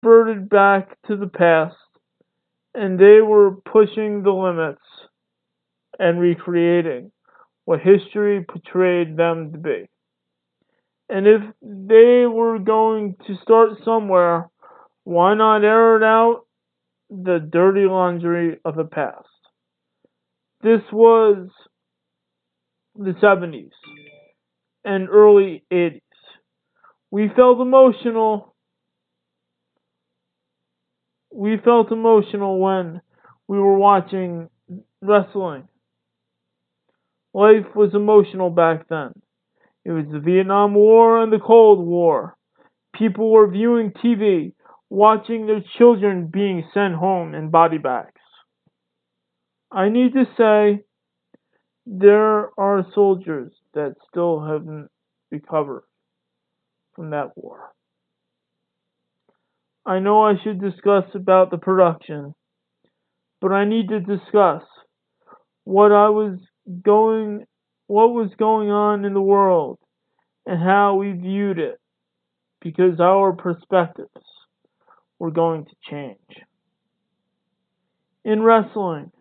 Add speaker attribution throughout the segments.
Speaker 1: reverted back to the past, and they were pushing the limits and recreating what history portrayed them to be. And if they were going to start somewhere, why not air it out the dirty laundry of the past? This was the 70s and early 80s. We felt emotional. We felt emotional when we were watching wrestling. Life was emotional back then. It was the Vietnam War and the Cold War. People were viewing TV, watching their children being sent home in body bags. I need to say, there are soldiers that still haven't recovered from that war. I know I should discuss about the production, but I need to discuss what I was going what was going on in the world and how we viewed it, because our perspectives were going to change. In wrestling,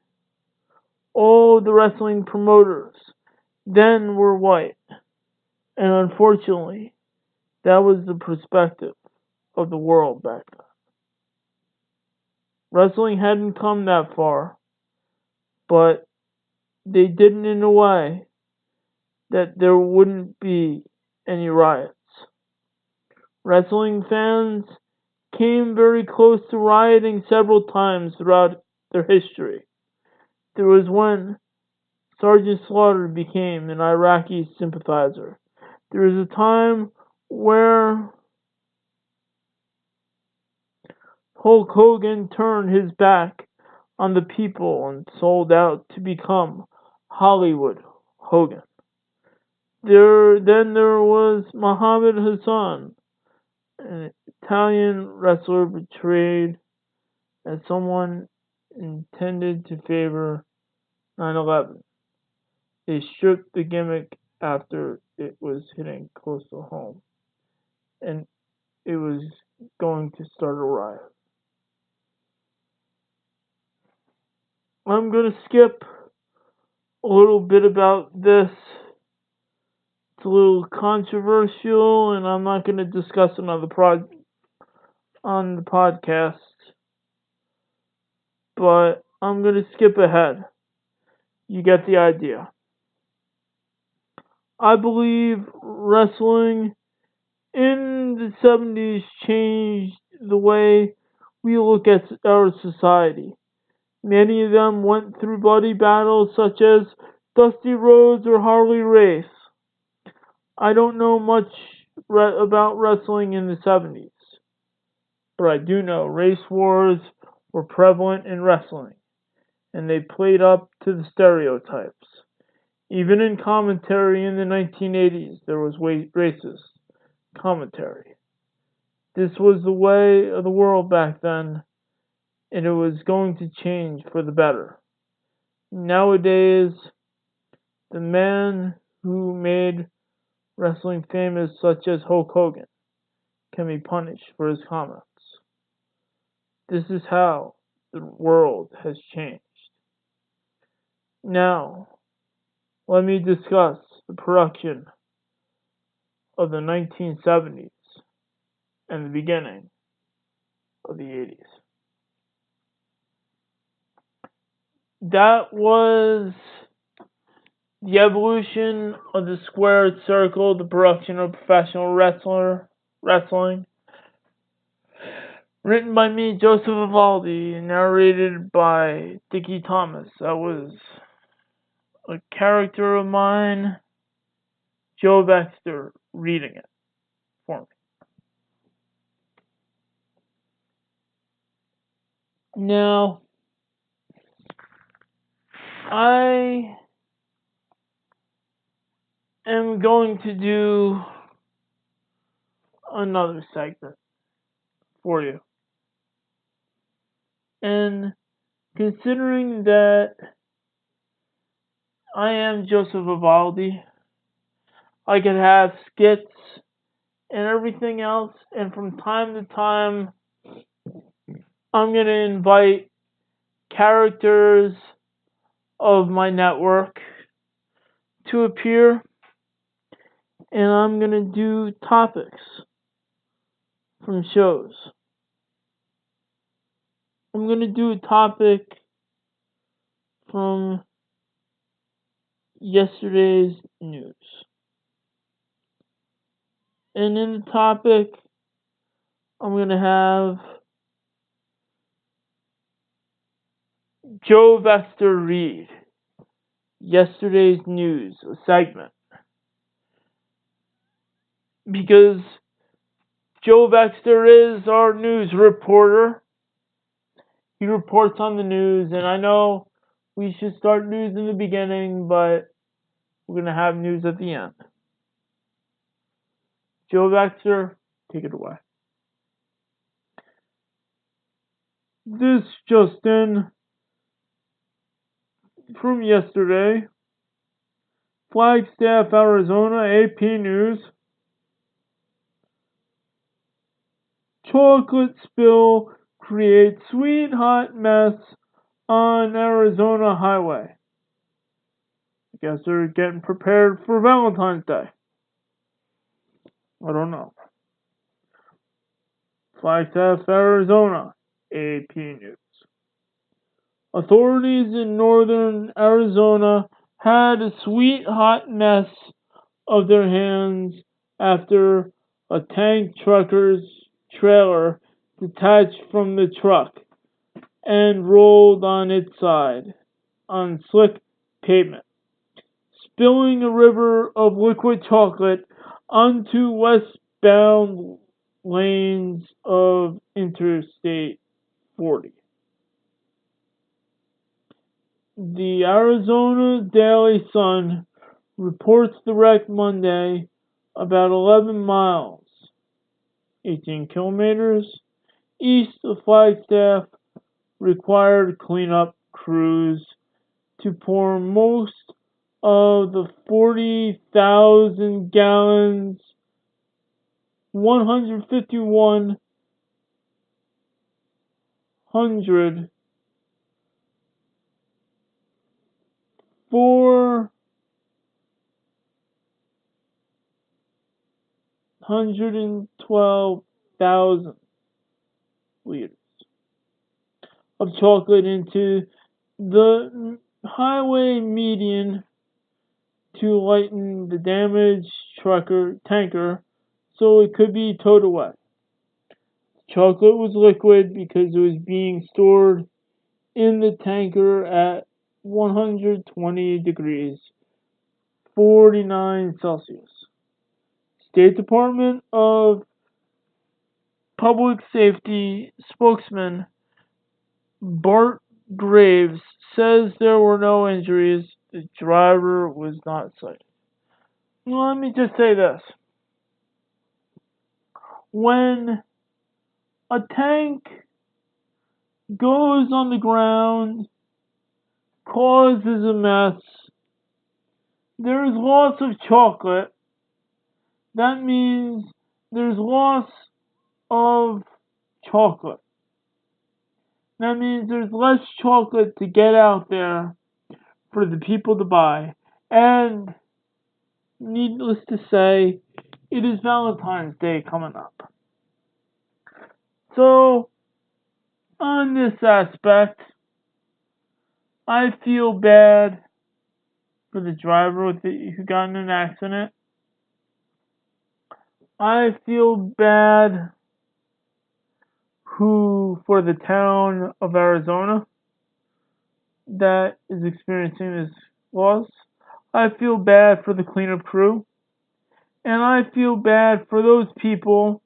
Speaker 1: all the wrestling promoters then were white, and unfortunately, that was the perspective of the world back then. Wrestling hadn't come that far, but they did it in a way that there wouldn't be any riots. Wrestling fans came very close to rioting several times throughout their history. There was when Sergeant Slaughter became an Iraqi sympathizer. There was a time where Hulk Hogan turned his back on the people and sold out to become Hollywood Hogan. There was Muhammad Hassan, an Italian wrestler portrayed as someone intended to favor 9/11. They stripped the gimmick after it was hitting close to home, and it was going to start a riot. I'm going to skip a little bit about this. It's a little controversial, and I'm not going to discuss it on the podcast, but I'm going to skip ahead. You get the idea. I believe wrestling in the 70s changed the way we look at our society. Many of them went through bloody battles such as Dusty Rhodes or Harley Race. I don't know much about wrestling in the 70s, but I do know race wars were prevalent in wrestling, and they played up to the stereotypes. Even in commentary in the 1980s, there was racist commentary. This was the way of the world back then, and it was going to change for the better. Nowadays, the man who made wrestling famous, such as Hulk Hogan, can be punished for his comments. This is how the world has changed. Now, let me discuss the production of the 1970s and the beginning of the 80s. That was the evolution of the squared circle, the production of professional wrestling. Written by me, Joseph Evaldi, and narrated by Dickie Thomas. That was a character of mine, Joe Baxter, reading it for me. Now, I am going to do another segment for you. And considering that I am Joseph Evaldi, I could have skits and everything else, and from time to time I'm going to invite characters of my network to appear, and I'm going to do topics from shows. I'm going to do a topic from yesterday's news. And in the topic, I'm going to have Joe Vester read yesterday's news, a segment. Because Joe Vester is our news reporter. He reports on the news, and I know we should start news in the beginning, but we're going to have news at the end. Joe Vester, take it away. This just in from yesterday. Flagstaff, Arizona, AP News. Chocolate spill creates sweet hot mess on Arizona highway. I guess they're getting prepared for Valentine's Day. I don't know. Flagstaff, Arizona, AP News. Authorities in northern Arizona had a sweet hot mess of their hands after a tank trucker's trailer detached from the truck and rolled on its side on slick pavement, spilling a river of liquid chocolate onto westbound lanes of Interstate 40. The Arizona Daily Sun reports the wreck Monday about 11 miles, 18 kilometers, east of Flagstaff. Required cleanup crews to pour most of the 40,000 gallons, 151 412,000 liters of chocolate into the highway median to lighten the damaged tanker so it could be towed away. Chocolate was liquid because it was being stored in the tanker at 120 degrees, 49 Celsius. State Department of Public Safety spokesman Bart Graves says there were no injuries. The driver was not cited. Well, let me just say this. When a tank goes on the ground, causes a mess, there is loss of chocolate. That means there's loss of chocolate. That means there's less chocolate to get out there for the people to buy. And needless to say, it is Valentine's Day coming up. So, on this aspect, I feel bad for the driver who got in an accident. I feel bad for the town of Arizona that is experiencing this loss. I feel bad for the cleanup crew. And I feel bad for those people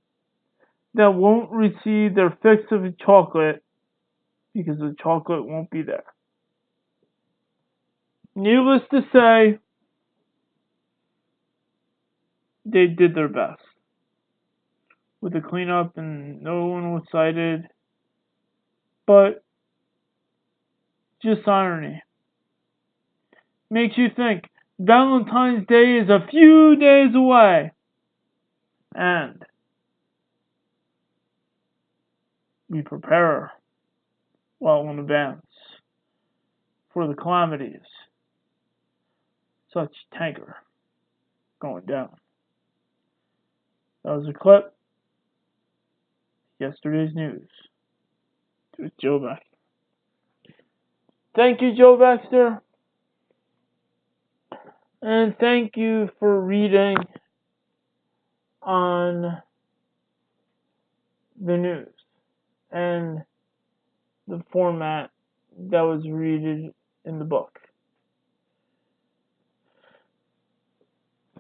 Speaker 1: that won't receive their fix of chocolate because the chocolate won't be there. Needless to say, they did their best with the cleanup and no one was cited. But just irony. Makes you think Valentine's Day is a few days away. And we prepare well in advance for the calamities such tanker going down. That was a clip. Yesterday's news. With Joe Baxter. Thank you, Joe Baxter. And thank you for reading on the news and the format that was read in the book.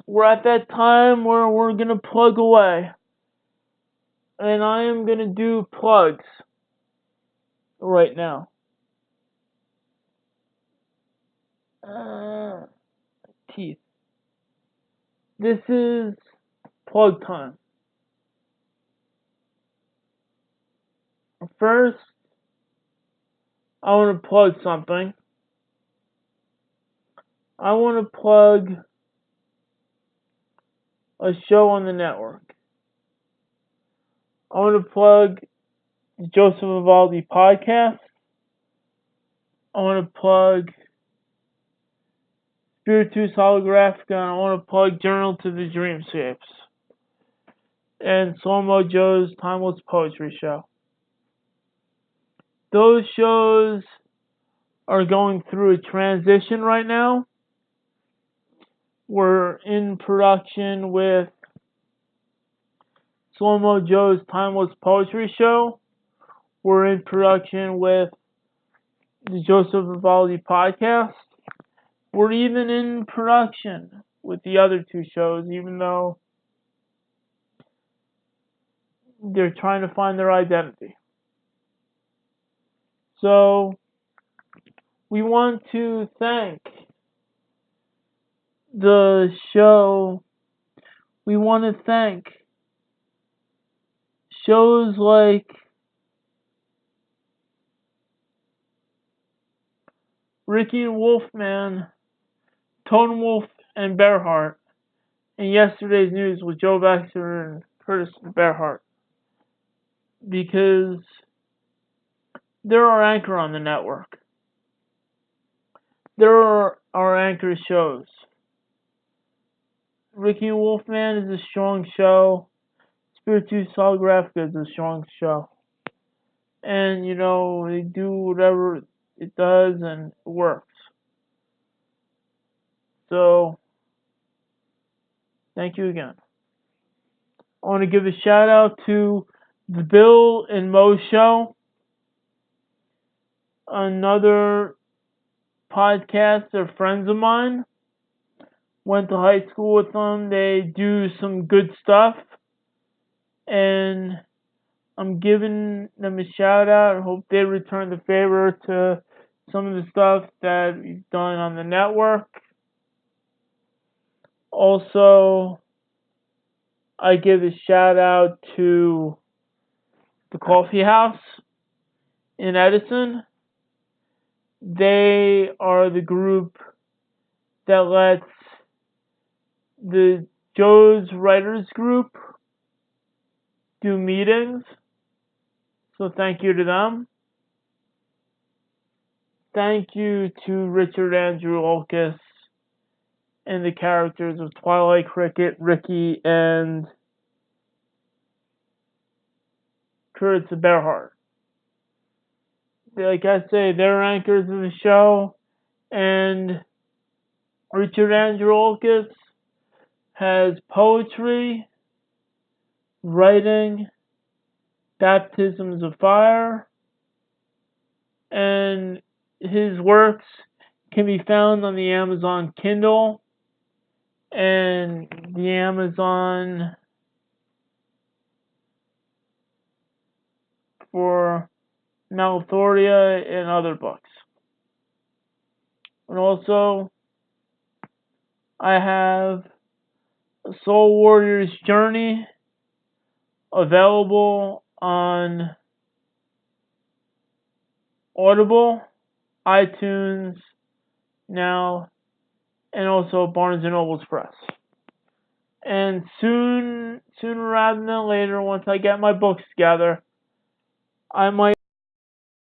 Speaker 1: We're at that time where we're going to plug away. And I am going to do plugs right now. Teeth. This is plug time. First, I want to plug something. I want to plug a show on the network. I want to plug the Joseph Evaldi podcast. I want to plug Spiritus Holographica, and I want to plug Journal to the Dreamscapes and Slow-Mo Joe's Timeless Poetry Show. Those shows are going through a transition right now. We're in production with Slow-Mo Joe's Timeless Poetry Show. We're in production with the Joseph Evaldi podcast. We're even in production with the other two shows, even though they're trying to find their identity. So, we want to thank the show. We want to thank shows like Ricky and Wolfman, Tone Wolf and Bearheart, and Yesterday's News with Joe Baxter and Curtis Bearheart, because they're our anchor on the network. They're our anchor shows. Ricky and Wolfman is a strong show. Spiritus Holographica is a strong show. And, they do whatever it does and it works. So, thank you again. I want to give a shout out to the Bill and Mo Show, another podcast. They're friends of mine. Went to high school with them. They do some good stuff. And I'm giving them a shout out. I hope they return the favor to some of the stuff that we've done on the network. Also, I give a shout out to the Coffee House in Edison. They are the group that lets the Joe's Writers Group do meetings. So thank you to them. Thank you to Richard Andrew Olkis and the characters of Twilight Cricket, Ricky, and Curtis the Bearheart. Like I say, they're anchors of the show, and Richard Andrew Olkis has poetry, writing, baptisms of fire, and his works can be found on the Amazon Kindle and the Amazon for Malthoria and other books. And also, I have a Soul Warrior's Journey available on Audible, iTunes now, and also Barnes & Noble's Press. And sooner rather than later, once I get my books together, I might